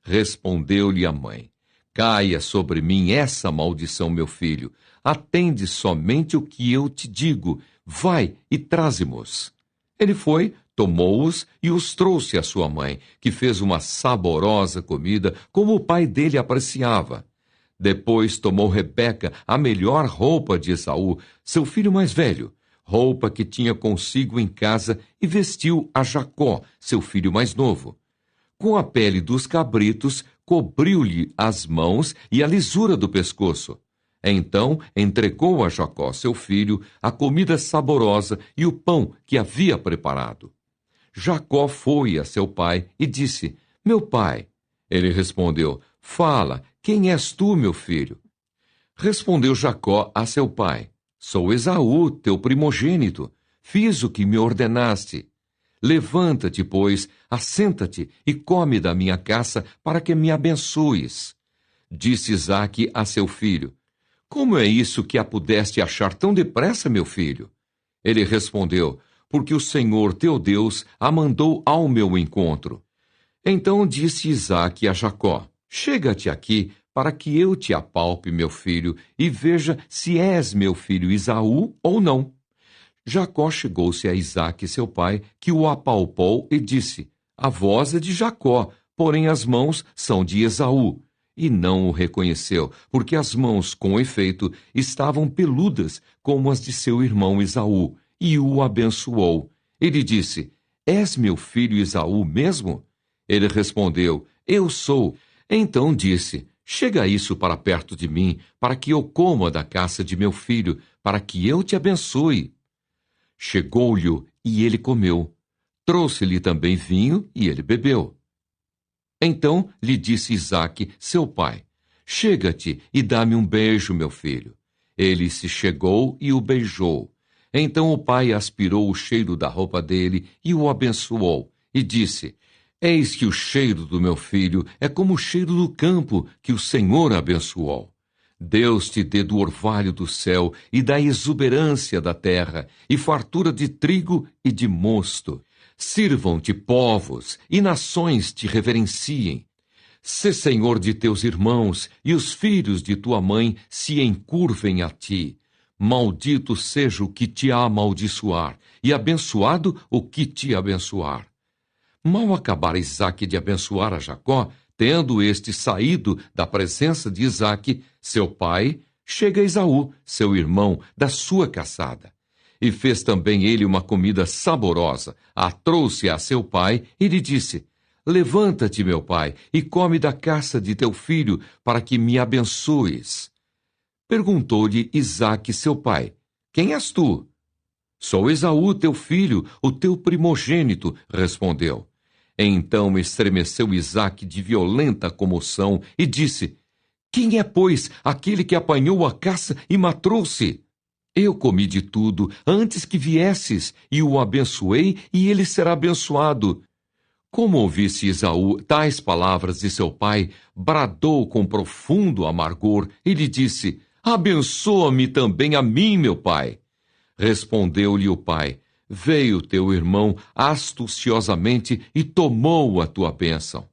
Respondeu-lhe a mãe: caia sobre mim essa maldição, meu filho. Atende somente o que eu te digo. Vai e traze-mos. Ele foi, tomou-os e os trouxe à sua mãe, que fez uma saborosa comida, como o pai dele apreciava. Depois tomou Rebeca a melhor roupa de Esaú, seu filho mais velho, roupa que tinha consigo em casa, e vestiu a Jacó, seu filho mais novo. Com a pele dos cabritos, cobriu-lhe as mãos e a lisura do pescoço. Então entregou a Jacó, seu filho, a comida saborosa e o pão que havia preparado. Jacó foi a seu pai e disse: meu pai. Ele respondeu: fala, quem és tu, meu filho? Respondeu Jacó a seu pai: sou Esaú, teu primogênito. Fiz o que me ordenaste. Levanta-te, pois, assenta-te e come da minha caça, para que me abençoes. Disse Isaque a seu filho: como é isso que a pudeste achar tão depressa, meu filho? Ele respondeu: porque o Senhor teu Deus a mandou ao meu encontro. Então disse Isaque a Jacó: chega-te aqui, para que eu te apalpe, meu filho, e veja se és meu filho Esaú ou não. Jacó chegou-se a Isaque, seu pai, que o apalpou e disse: a voz é de Jacó, porém as mãos são de Esaú. E não o reconheceu, porque as mãos, com efeito, estavam peludas, como as de seu irmão Esaú, e o abençoou. Ele disse: és meu filho Esaú mesmo? Ele respondeu: eu sou. Então disse: chega isso para perto de mim, para que eu coma da caça de meu filho, para que eu te abençoe. Chegou-lhe e ele comeu. Trouxe-lhe também vinho e ele bebeu. Então lhe disse Isaque, seu pai: chega-te e dá-me um beijo, meu filho. Ele se chegou e o beijou. Então o pai aspirou o cheiro da roupa dele e o abençoou, e disse: eis que o cheiro do meu filho é como o cheiro do campo que o Senhor abençoou. Deus te dê do orvalho do céu e da exuberância da terra, e fartura de trigo e de mosto. Sirvam-te povos e nações te reverenciem. Sê senhor de teus irmãos, e os filhos de tua mãe se encurvem a ti. Maldito seja o que te amaldiçoar, e abençoado o que te abençoar. Mal acabara Isaque de abençoar a Jacó, tendo este saído da presença de Isaque, seu pai, chega Esaú, seu irmão, da sua caçada. E fez também ele uma comida saborosa, a trouxe a seu pai e lhe disse: levanta-te, meu pai, e come da caça de teu filho, para que me abençoes. Perguntou-lhe Isaque, seu pai: quem és tu? Sou Esaú, teu filho, o teu primogênito, respondeu. Então estremeceu Isaque de violenta comoção e disse: quem é, pois, aquele que apanhou a caça e me trouxe? Eu comi de tudo antes que viesses, e o abençoei, e ele será abençoado. Como ouvisse Esaú tais palavras de seu pai, bradou com profundo amargor e lhe disse: abençoa-me também a mim, meu pai. Respondeu-lhe o pai: Veio teu irmão astuciosamente e tomou a tua bênção.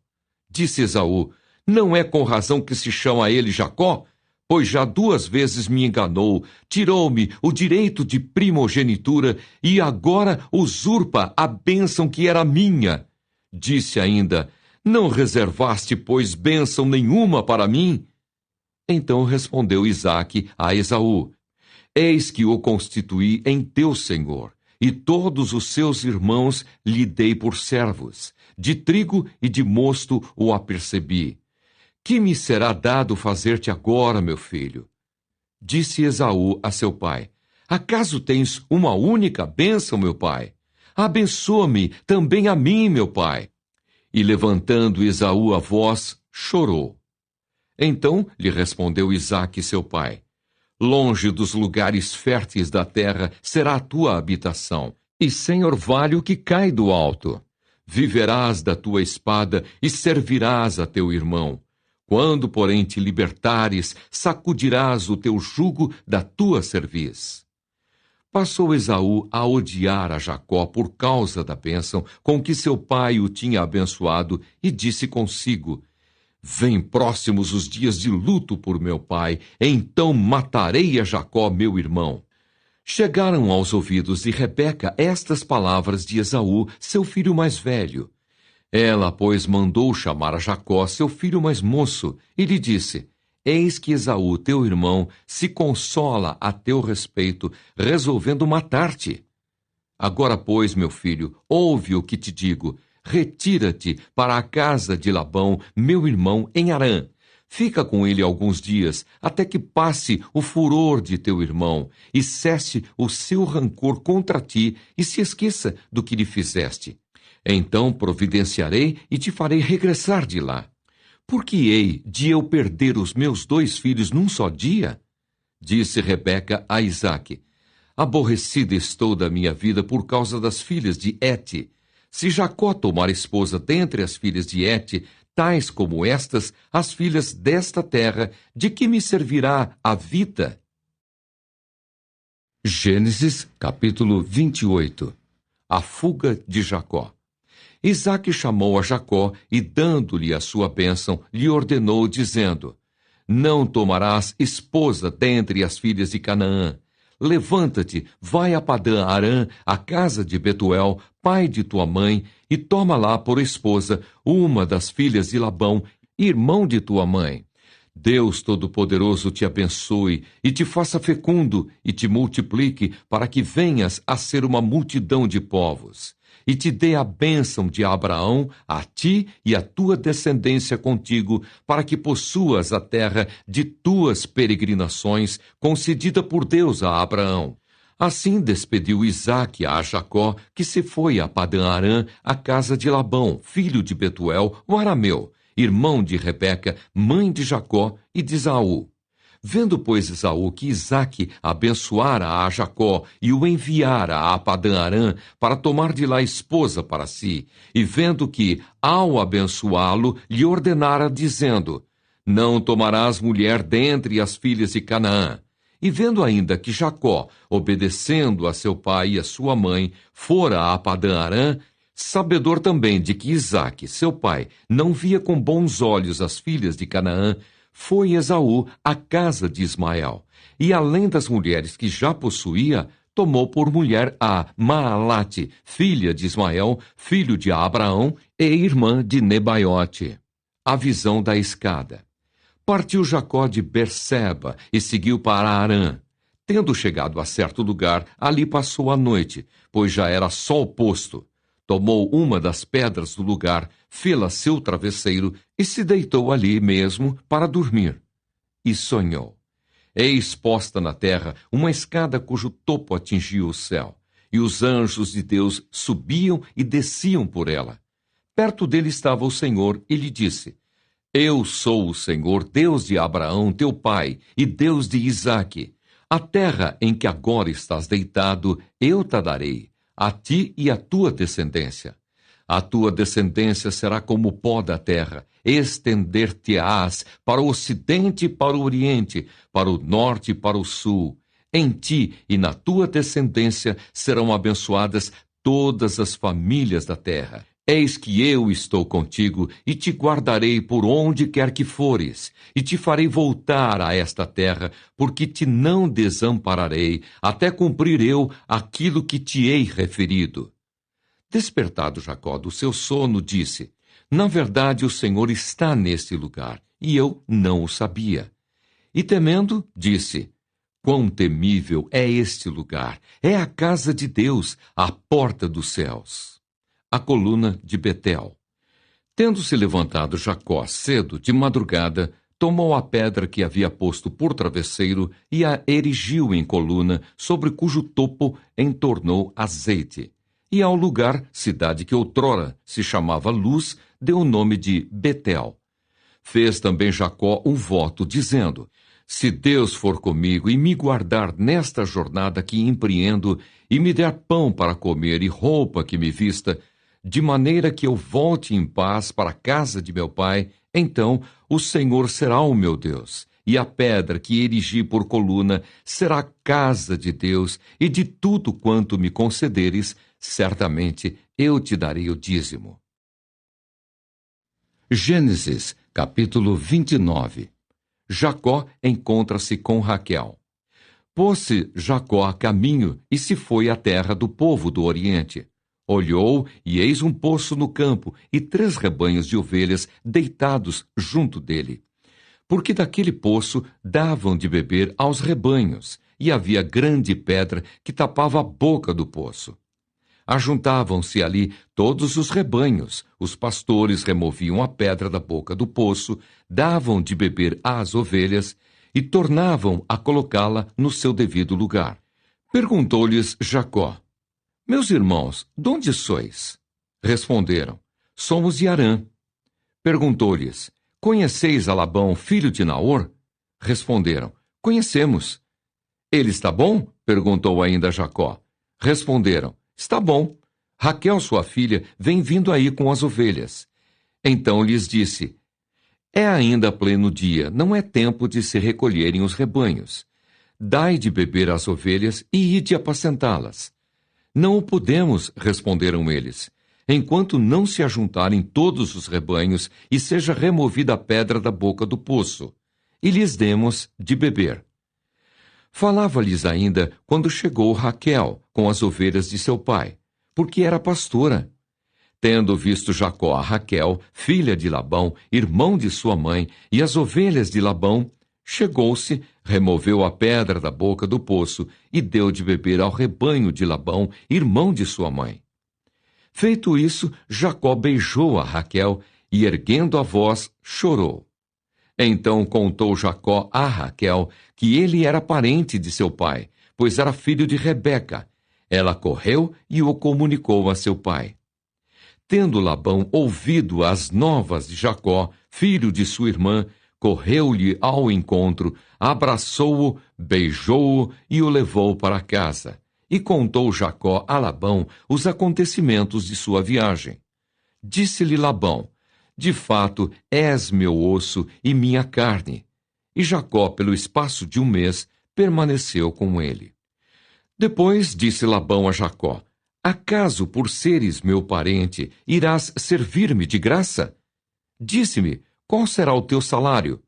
Disse Esaú: Não é com razão que se chama ele Jacó? Pois já 2 vezes me enganou, tirou-me o direito de primogenitura e agora usurpa a bênção que era minha. Disse ainda: Não reservaste, pois, bênção nenhuma para mim? Então respondeu Isaque a Esaú: Eis que o constituí em teu senhor, e todos os seus irmãos lhe dei por servos. De trigo e de mosto o apercebi. Que me será dado fazer-te agora, meu filho? Disse Esaú a seu pai: Acaso tens uma única bênção, meu pai? Abençoa-me também a mim, meu pai. E levantando Esaú a voz, chorou. Então lhe respondeu Isaque, seu pai: Longe dos lugares férteis da terra será a tua habitação, e sem orvalho que cai do alto. Viverás da tua espada e servirás a teu irmão. Quando, porém, te libertares, sacudirás o teu jugo da tua cerviz. Passou Esaú a odiar a Jacó por causa da bênção com que seu pai o tinha abençoado, e disse consigo: Vêm próximos os dias de luto por meu pai, então matarei a Jacó, meu irmão. Chegaram aos ouvidos de Rebeca estas palavras de Esaú, seu filho mais velho. Ela, pois, mandou chamar a Jacó, seu filho mais moço, e lhe disse: Eis que Esaú, teu irmão, se consola a teu respeito, resolvendo matar-te. Agora, pois, meu filho, ouve o que te digo. Retira-te para a casa de Labão, meu irmão, em Harã. Fica com ele alguns dias, até que passe o furor de teu irmão, e cesse o seu rancor contra ti, e se esqueça do que lhe fizeste. Então providenciarei e te farei regressar de lá. Por que hei de eu perder os meus 2 filhos num só dia? Disse Rebeca a Isaque: Aborrecida estou da minha vida por causa das filhas de Hete. Se Jacó tomar esposa dentre as filhas de Hete, tais como estas, as filhas desta terra, de que me servirá a vida? Gênesis, capítulo 28. A fuga de Jacó. Isaque chamou a Jacó e, dando-lhe a sua bênção, lhe ordenou, dizendo: Não tomarás esposa dentre as filhas de Canaã. Levanta-te, vai a Padã-Arã, a casa de Betuel, pai de tua mãe, e toma lá por esposa uma das filhas de Labão, irmão de tua mãe. Deus Todo-Poderoso te abençoe, e te faça fecundo, e te multiplique, para que venhas a ser uma multidão de povos. E te dê a bênção de Abraão, a ti e a tua descendência contigo, para que possuas a terra de tuas peregrinações, concedida por Deus a Abraão. Assim despediu Isaque a Jacó, que se foi a Padã-Arã, a casa de Labão, filho de Betuel, o arameu, irmão de Rebeca, mãe de Jacó e de Esaú. Vendo, pois, Esaú que Isaque abençoara a Jacó e o enviara a Padã-Arã para tomar de lá esposa para si, e vendo que, ao abençoá-lo, lhe ordenara, dizendo: Não tomarás mulher dentre as filhas de Canaã. E vendo ainda que Jacó, obedecendo a seu pai e a sua mãe, fora a Padã-Arã, sabedor também de que Isaque, seu pai, não via com bons olhos as filhas de Canaã, foi Esaú à casa de Ismael, e além das mulheres que já possuía, tomou por mulher a Maalate, filha de Ismael, filho de Abraão, e irmã de Nebaiote. A visão da escada. Partiu Jacó de Berseba e seguiu para Harã. Tendo chegado a certo lugar, ali passou a noite, pois já era sol posto. Tomou uma das pedras do lugar, fê-la seu travesseiro e se deitou ali mesmo para dormir. E sonhou. Eis posta na terra uma escada cujo topo atingia o céu, e os anjos de Deus subiam e desciam por ela. Perto dele estava o Senhor e lhe disse: Eu sou o Senhor, Deus de Abraão, teu pai, e Deus de Isaque. A terra em que agora estás deitado, eu te darei, a ti e a tua descendência. A tua descendência será como o pó da terra, estender-te-ás para o ocidente e para o oriente, para o norte e para o sul. Em ti e na tua descendência serão abençoadas todas as famílias da terra. Eis que eu estou contigo e te guardarei por onde quer que fores, e te farei voltar a esta terra, porque te não desampararei, até cumprir eu aquilo que te hei referido. Despertado Jacó do seu sono, disse: Na verdade, o Senhor está neste lugar, e eu não o sabia. E temendo, disse: Quão temível é este lugar! É a casa de Deus, a porta dos céus. A coluna de Betel. Tendo-se levantado Jacó cedo, de madrugada, tomou a pedra que havia posto por travesseiro e a erigiu em coluna, sobre cujo topo entornou azeite. E ao lugar, cidade que outrora se chamava Luz, deu o nome de Betel. Fez também Jacó um voto, dizendo: Se Deus for comigo e me guardar nesta jornada que empreendo, e me der pão para comer e roupa que me vista, de maneira que eu volte em paz para a casa de meu pai, então o Senhor será o meu Deus, e a pedra que erigi por coluna será a casa de Deus, e de tudo quanto me concederes, certamente eu te darei o dízimo. Gênesis, capítulo 29. Jacó encontra-se com Raquel. Pôs-se Jacó a caminho e se foi à terra do povo do Oriente. Olhou, e eis um poço no campo, e 3 rebanhos de ovelhas deitados junto dele. Porque daquele poço davam de beber aos rebanhos, e havia grande pedra que tapava a boca do poço. Ajuntavam-se ali todos os rebanhos, os pastores removiam a pedra da boca do poço, davam de beber às ovelhas, e tornavam a colocá-la no seu devido lugar. Perguntou-lhes Jacó: Meus irmãos, de onde sois? Responderam: Somos de Harã. Perguntou-lhes: Conheceis a Labão, filho de Naor? Responderam: Conhecemos. Ele está bom? Perguntou ainda Jacó. Responderam: Está bom. Raquel, sua filha, vem vindo aí com as ovelhas. Então lhes disse: É ainda pleno dia, não é tempo de se recolherem os rebanhos. Dai de beber às ovelhas e ide apacentá-las. Não o podemos, responderam eles, enquanto não se ajuntarem todos os rebanhos e seja removida a pedra da boca do poço, e lhes demos de beber. Falava-lhes ainda quando chegou Raquel com as ovelhas de seu pai, porque era pastora. Tendo visto Jacó a Raquel, filha de Labão, irmão de sua mãe, e as ovelhas de Labão, chegou-se, removeu a pedra da boca do poço e deu de beber ao rebanho de Labão, irmão de sua mãe. Feito isso, Jacó beijou a Raquel e, erguendo a voz, chorou. Então contou Jacó a Raquel que ele era parente de seu pai, pois era filho de Rebeca. Ela correu e o comunicou a seu pai. Tendo Labão ouvido as novas de Jacó, filho de sua irmã, correu-lhe ao encontro, abraçou-o, beijou-o e o levou para casa. E contou Jacó a Labão os acontecimentos de sua viagem. Disse-lhe Labão: De fato, és meu osso e minha carne. E Jacó, pelo espaço de 1 mês, permaneceu com ele. Depois disse Labão a Jacó: Acaso, por seres meu parente, irás servir-me de graça? Disse-me: Qual será o teu salário?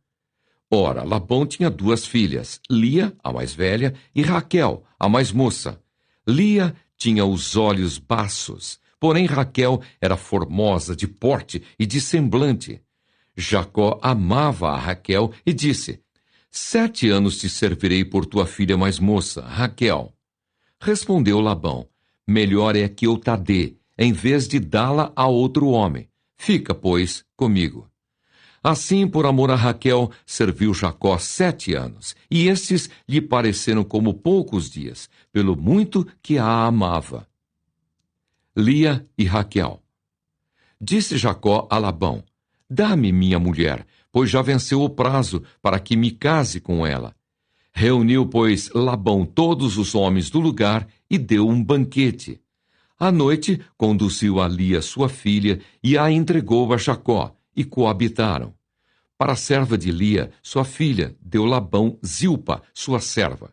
Ora, Labão tinha 2 filhas, Lia, a mais velha, e Raquel, a mais moça. Lia tinha os olhos baços, porém Raquel era formosa de porte e de semblante. Jacó amava a Raquel e disse: 7 anos te servirei por tua filha mais moça, Raquel. Respondeu Labão: Melhor é que eu te dê, em vez de dá-la a outro homem. Fica, pois, comigo. Assim, por amor a Raquel, serviu Jacó 7 anos, e estes lhe pareceram como poucos dias, pelo muito que a amava. Lia e Raquel. Disse Jacó a Labão: Dá-me minha mulher, pois já venceu o prazo para que me case com ela. Reuniu, pois, Labão todos os homens do lugar e deu um banquete. À noite, conduziu a Lia, sua filha, e a entregou a Jacó, e coabitaram. Para a serva de Lia, sua filha, deu Labão Zilpa, sua serva.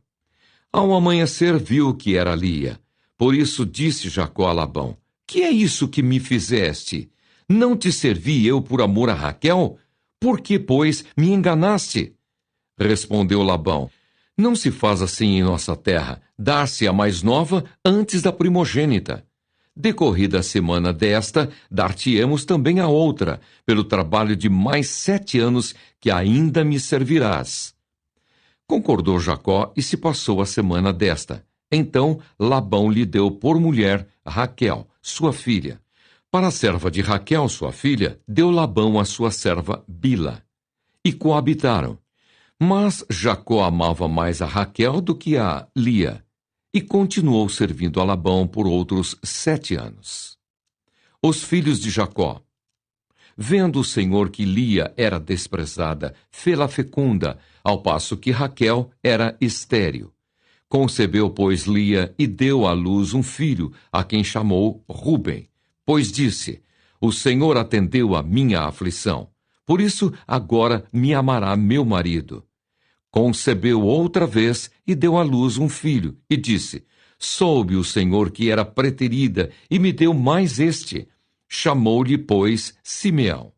Ao amanhecer viu que era Lia. Por isso disse Jacó a Labão: que é isso que me fizeste? Não te servi eu por amor a Raquel? Por que, pois, me enganaste? Respondeu Labão: não se faz assim em nossa terra, dar-se a mais nova antes da primogênita. Decorrida a semana desta, dar-te-emos também a outra, pelo trabalho de mais 7 anos que ainda me servirás. Concordou Jacó e se passou a semana desta. Então Labão lhe deu por mulher Raquel, sua filha. Para a serva de Raquel, sua filha, deu Labão a sua serva Bila. E coabitaram. Mas Jacó amava mais a Raquel do que a Lia, e continuou servindo a Labão por outros 7 anos. Os filhos de Jacó. Vendo o Senhor que Lia era desprezada, fê-la fecunda, ao passo que Raquel era estéril. Concebeu, pois, Lia e deu à luz um filho, a quem chamou Ruben, pois disse: o Senhor atendeu a minha aflição, por isso agora me amará meu marido. Concebeu outra vez e deu à luz um filho, e disse: soube o Senhor que era preterida, e me deu mais este. Chamou-lhe, pois, Simeão.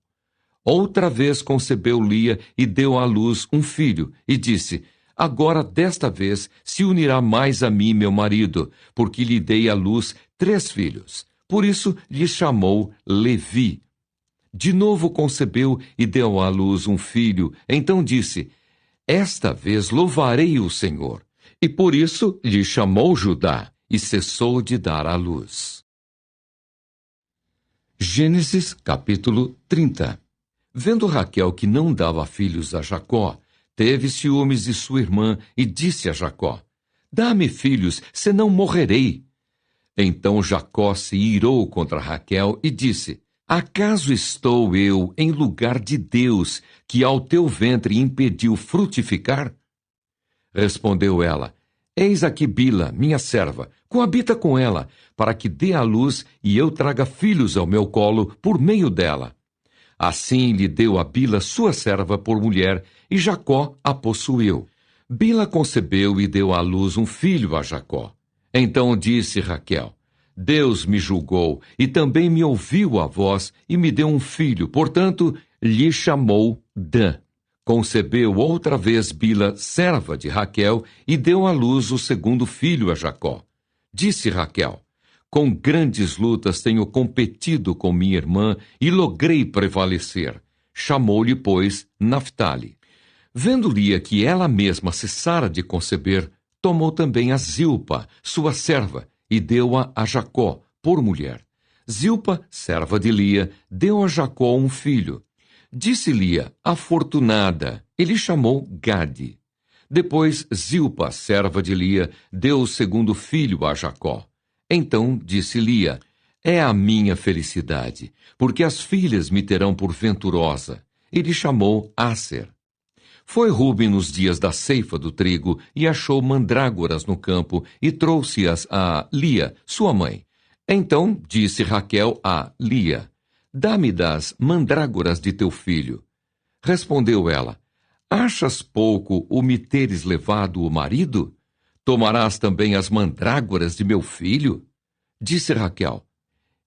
Outra vez concebeu Lia e deu à luz um filho, e disse: agora desta vez se unirá mais a mim meu marido, porque lhe dei à luz 3 filhos. Por isso lhe chamou Levi. De novo concebeu e deu à luz um filho. Então disse: esta vez louvarei o Senhor. E por isso lhe chamou Judá, e cessou de dar à luz. Gênesis capítulo 30. Vendo Raquel que não dava filhos a Jacó, teve ciúmes de sua irmã e disse a Jacó: dá-me filhos, senão morrerei. Então Jacó se irou contra Raquel e disse: acaso estou eu em lugar de Deus, que ao teu ventre impediu frutificar? Respondeu ela: eis aqui Bila, minha serva, coabita com ela, para que dê à luz e eu traga filhos ao meu colo por meio dela. Assim lhe deu a Bila sua serva por mulher, e Jacó a possuiu. Bila concebeu e deu à luz um filho a Jacó. Então disse Raquel: Deus me julgou, e também me ouviu a voz, e me deu um filho, portanto, lhe chamou Dan. Concebeu outra vez Bila, serva de Raquel, e deu à luz o segundo filho a Jacó. Disse Raquel: com grandes lutas tenho competido com minha irmã, e logrei prevalecer. Chamou-lhe, pois, Naphtali. Vendo Lia que ela mesma cessara de conceber, tomou também a Zilpa, sua serva, e deu-a a Jacó, por mulher. Zilpa, serva de Lia, deu a Jacó um filho. Disse Lia: afortunada, ele chamou Gade. Depois Zilpa, serva de Lia, deu o segundo filho a Jacó. Então disse Lia: é a minha felicidade, porque as filhas me terão por venturosa. Ele chamou Aser. Foi Ruben nos dias da ceifa do trigo e achou mandrágoras no campo e trouxe-as a Lia, sua mãe. Então disse Raquel a Lia: dá-me das mandrágoras de teu filho. Respondeu ela: achas pouco o me teres levado o marido? Tomarás também as mandrágoras de meu filho? Disse Raquel: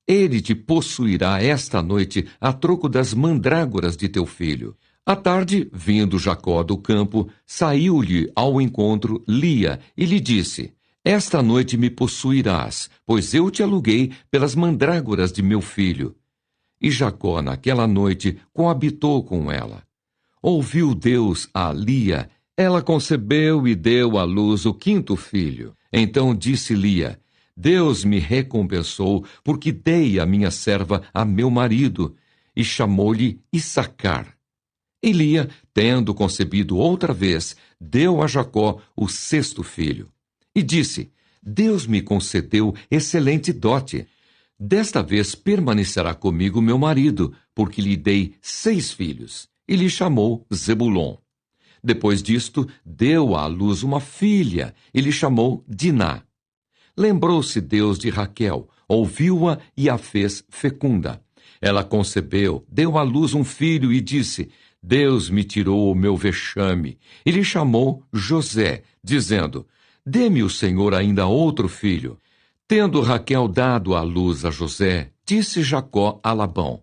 ele te possuirá esta noite a troco das mandrágoras de teu filho. À tarde, vindo Jacó do campo, saiu-lhe ao encontro Lia e lhe disse: esta noite me possuirás, pois eu te aluguei pelas mandrágoras de meu filho. E Jacó naquela noite coabitou com ela. Ouviu Deus a Lia, ela concebeu e deu à luz o quinto filho. Então disse Lia: Deus me recompensou, porque dei a minha serva a meu marido, e chamou-lhe Issacar. E Lia, tendo concebido outra vez, deu a Jacó o sexto filho. E disse: Deus me concedeu excelente dote. Desta vez permanecerá comigo meu marido, porque lhe dei 6 filhos. E lhe chamou Zebulon. Depois disto, deu à luz uma filha, e lhe chamou Diná. Lembrou-se Deus de Raquel, ouviu-a e a fez fecunda. Ela concebeu, deu à luz um filho e disse: Deus me tirou o meu vexame. E lhe chamou José, dizendo: Dê-me o Senhor ainda outro filho. Tendo Raquel dado à luz a José, disse Jacó a Labão: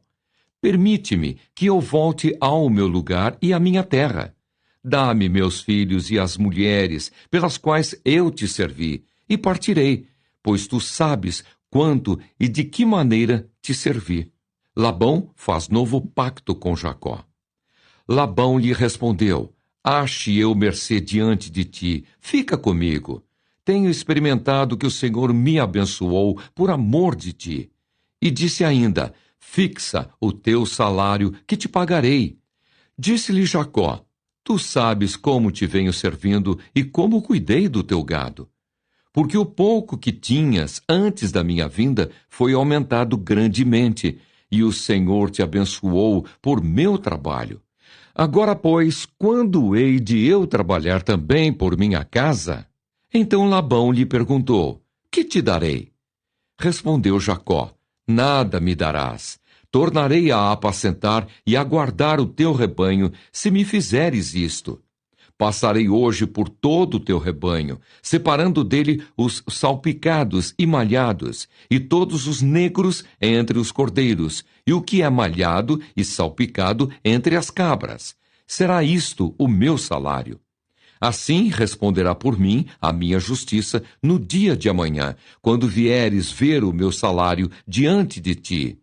Permite-me que eu volte ao meu lugar e à minha terra. Dá-me meus filhos e as mulheres pelas quais eu te servi, e partirei, pois tu sabes quanto e de que maneira te servi. Labão faz novo pacto com Jacó. Labão lhe respondeu: Ache eu mercê diante de ti, fica comigo. Tenho experimentado que o Senhor me abençoou por amor de ti. E disse ainda: Fixa o teu salário, que te pagarei. Disse-lhe Jacó: Tu sabes como te venho servindo e como cuidei do teu gado. Porque o pouco que tinhas antes da minha vinda foi aumentado grandemente, e o Senhor te abençoou por meu trabalho. Agora, pois, quando hei de eu trabalhar também por minha casa? Então Labão lhe perguntou: Que te darei? Respondeu Jacó: Nada me darás. Tornarei a apacentar e a guardar o teu rebanho, se me fizeres isto. Passarei hoje por todo o teu rebanho, separando dele os salpicados e malhados, e todos os negros entre os cordeiros, e o que é malhado e salpicado entre as cabras. Será isto o meu salário. Assim responderá por mim a minha justiça no dia de amanhã, quando vieres ver o meu salário diante de ti.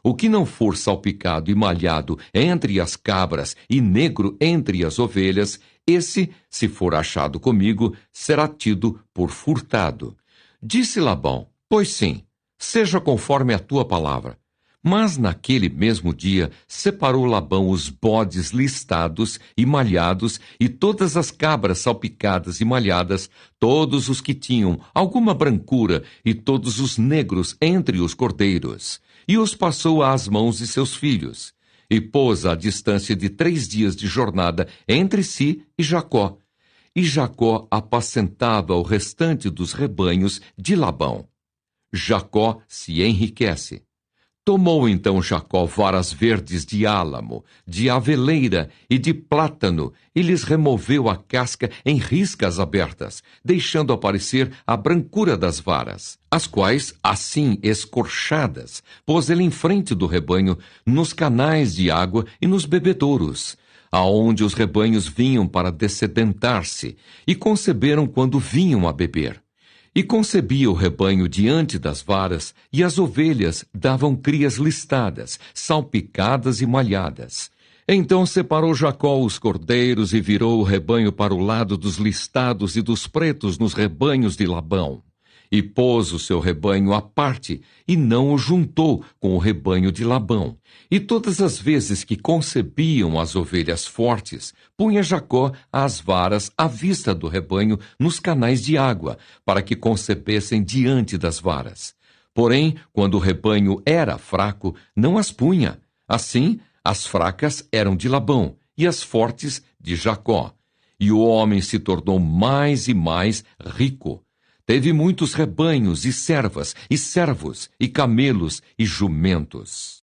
O que não for salpicado e malhado entre as cabras e negro entre as ovelhas, esse, se for achado comigo, será tido por furtado. Disse Labão: Pois sim, seja conforme a tua palavra. Mas naquele mesmo dia separou Labão os bodes listados e malhados e todas as cabras salpicadas e malhadas, todos os que tinham alguma brancura e todos os negros entre os cordeiros, e os passou às mãos de seus filhos, e pôs a distância de 3 dias de jornada entre si e Jacó. E Jacó apacentava o restante dos rebanhos de Labão. Jacó se enriquece. Tomou então Jacó varas verdes de álamo, de aveleira e de plátano, e lhes removeu a casca em riscas abertas, deixando aparecer a brancura das varas, as quais, assim escorchadas, pôs ele em frente do rebanho, nos canais de água e nos bebedouros, aonde os rebanhos vinham para dessedentar-se, e conceberam quando vinham a beber. E concebia o rebanho diante das varas, e as ovelhas davam crias listadas, salpicadas e malhadas. Então separou Jacó os cordeiros e virou o rebanho para o lado dos listados e dos pretos nos rebanhos de Labão. E pôs o seu rebanho à parte, e não o juntou com o rebanho de Labão. E todas as vezes que concebiam as ovelhas fortes, punha Jacó as varas à vista do rebanho nos canais de água, para que concebessem diante das varas. Porém, quando o rebanho era fraco, não as punha. Assim, as fracas eram de Labão, e as fortes de Jacó. E o homem se tornou mais e mais rico. Teve muitos rebanhos e servas, e servos, e camelos, e jumentos.